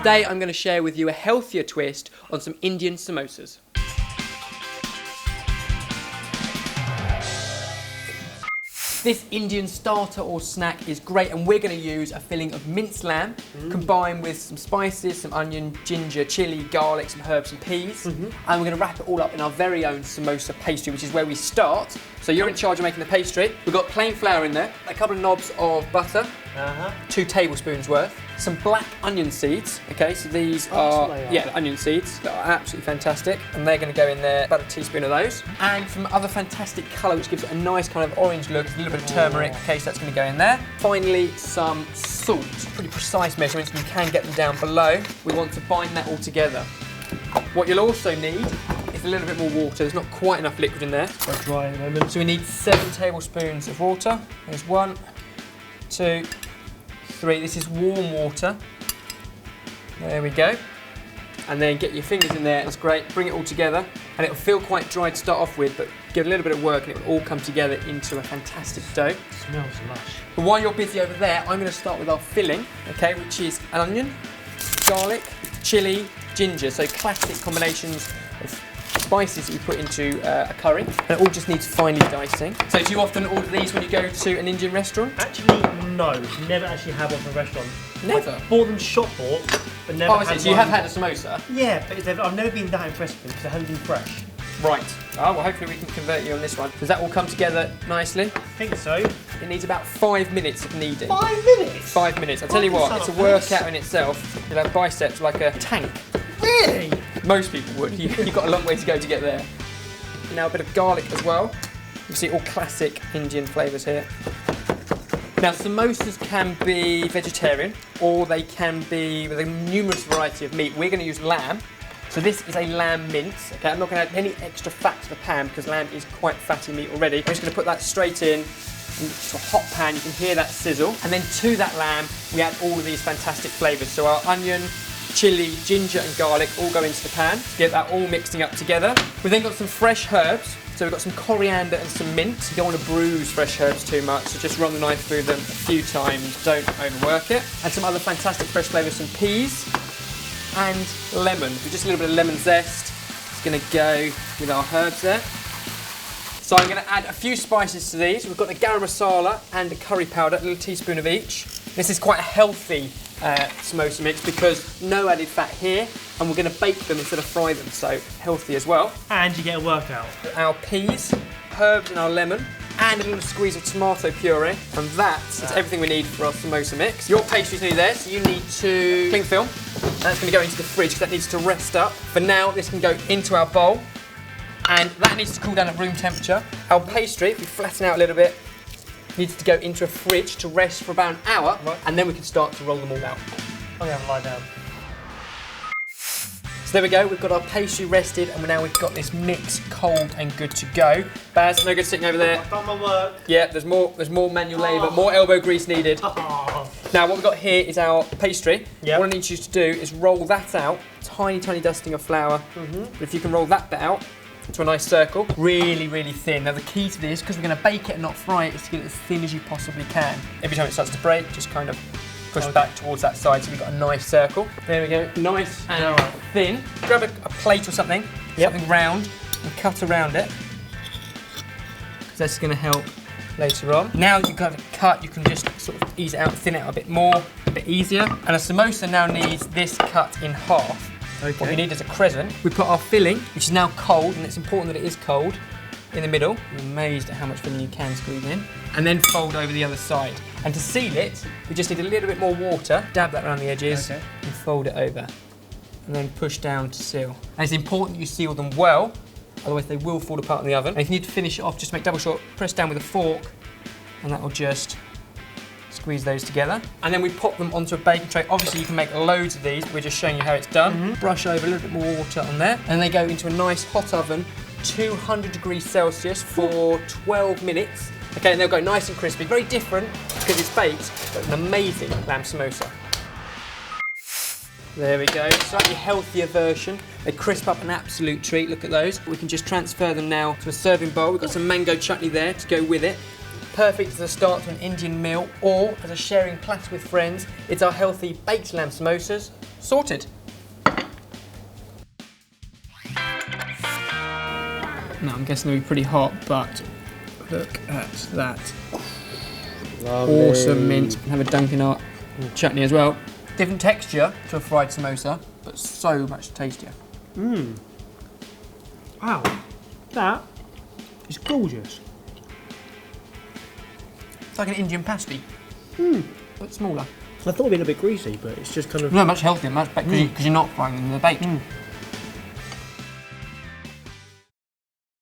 Today I'm going to share with you a healthier twist on some Indian samosas. This Indian starter or snack is great, and we're going to use a filling of minced lamb combined with some spices, some onion, ginger, chilli, garlic, some herbs and peas. And we're going to wrap it all up in our very own samosa pastry, which is where we start. So you're in charge of making the pastry. We've got plain flour in there, a couple of knobs of butter, 2 tablespoons worth, some black onion seeds. Okay, so these are onion seeds that are absolutely fantastic, and they're going to go in there, about a teaspoon of those, and some other fantastic colour which gives it a nice kind of orange look, a little bit of turmeric. Okay, so that's going to go in there. Finally, some salt, pretty precise measurements, and you can get them down below. We want to bind that all together. What you'll also need is a little bit more water. There's not quite enough liquid in there. It's quite dry at the moment. So we need 7 tablespoons of water. There's 1, 2, 3. This is warm water. There we go. And then get your fingers in there. That's great. Bring it all together, and it'll feel quite dry to start off with, but give it a little bit of work, and it will all come together into a fantastic dough. It smells lush. But while you're busy over there, I'm going to start with our filling, okay, which is an onion, garlic, chilli, ginger. So classic combinations of spices that you put into a curry, and it all just needs finely dicing. So do you often order these when you go to an Indian restaurant? Actually, no. Never actually had one from a restaurant. Never? I bought them shop bought, but never had one. So you have had a samosa? Yeah, but I've never been that impressed with them because they haven't been fresh. Right. Oh, well, hopefully we can convert you on this one. Does that all come together nicely? I think so. It needs about 5 minutes of kneading. 5 minutes? 5 minutes. I'll tell you what, it's a workout in itself. You'll have biceps like a tank. Really? Most people would. You've got a long way to go to get there. Now a bit of garlic as well. You see all classic Indian flavours here. Now samosas can be vegetarian, or they can be with a numerous variety of meat. We're going to use lamb. So this is a lamb mince. Okay, I'm not going to add any extra fat to the pan because lamb is quite fatty meat already. I'm just going to put that straight in into a hot pan. You can hear that sizzle. And then to that lamb, we add all of these fantastic flavours. So our onion, chilli, ginger and garlic all go into the pan to get that all mixing up together. We've then got some fresh herbs. So we've got some coriander and some mint. You don't want to bruise fresh herbs too much, so just run the knife through them a few times, don't overwork it. And some other fantastic fresh flavours, some peas and lemon. With just a little bit of lemon zest. It's going to go with our herbs there. So I'm going to add a few spices to these. We've got the garam masala and the curry powder, a little teaspoon of each. This is quite a healthy samosa mix because no added fat here, and we're going to bake them instead of fry them, so healthy as well. And you get a workout. Our peas, herbs and our lemon, and a little squeeze of tomato puree, and that's everything we need for our samosa mix. Your pastry's nearly there, so you need to cling film. That's going to go into the fridge because that needs to rest up. For now, this can go into our bowl, and that needs to cool down at room temperature. Our pastry, if we flatten out a little bit, needs to go into a fridge to rest for about an hour, and then we can start to roll them all out. I'm going to have a lie down. So there we go, we've got our pastry rested, and now we've got this mix cold and good to go. Baz, no good sitting over there. I've done my work. Yeah, there's more manual labour, more elbow grease needed. Now what we've got here is our pastry. What I need you to do is roll that out, tiny dusting of flour. But if you can roll that bit out into a nice circle, really thin. Now the key to this, because we're going to bake it and not fry it, is to get it as thin as you possibly can. Every time it starts to break, just kind of push back towards that side so we've got a nice circle. There we go, nice and thin. Grab a plate or something, something round, and cut around it. Because that's going to help later on. Now you've got it cut, you can just sort of ease it out, thin it out a bit more, a bit easier. And a samosa now needs this cut in half. What we need is a crescent. We put our filling, which is now cold, and it's important that it is cold, in the middle. I'm amazed at how much filling you can squeeze in. And then fold over the other side. And to seal it, we just need a little bit more water, dab that around the edges, and fold it over. And then push down to seal. And it's important you seal them well, otherwise they will fall apart in the oven. And if you need to finish it off, just make double shot, press down with a fork, and that will just squeeze those together. And then we pop them onto a baking tray. Obviously you can make loads of these, we're just showing you how it's done. Brush over a little bit more water on there, and they go into a nice hot oven, 200 degrees Celsius for 12 minutes. Okay, and they'll go nice and crispy. Very different because it's baked, but an amazing lamb samosa. There we go, slightly healthier version. They crisp up an absolute treat, look at those. We can just transfer them now to a serving bowl. We've got some mango chutney there to go with it. Perfect as a start to an Indian meal or as a sharing platter with friends. It's our healthy baked lamb samosas. Sorted. Now I'm guessing they'll be pretty hot, but look at that. Lovely. Awesome mint. Have a dunk in our chutney as well. Different texture to a fried samosa, but so much tastier. Mmm. Wow. That is gorgeous. It's like an Indian pasty, but smaller. I thought it'd been a bit greasy, but it's just kind of... No, much healthier, much better, because you're not frying them in the bake.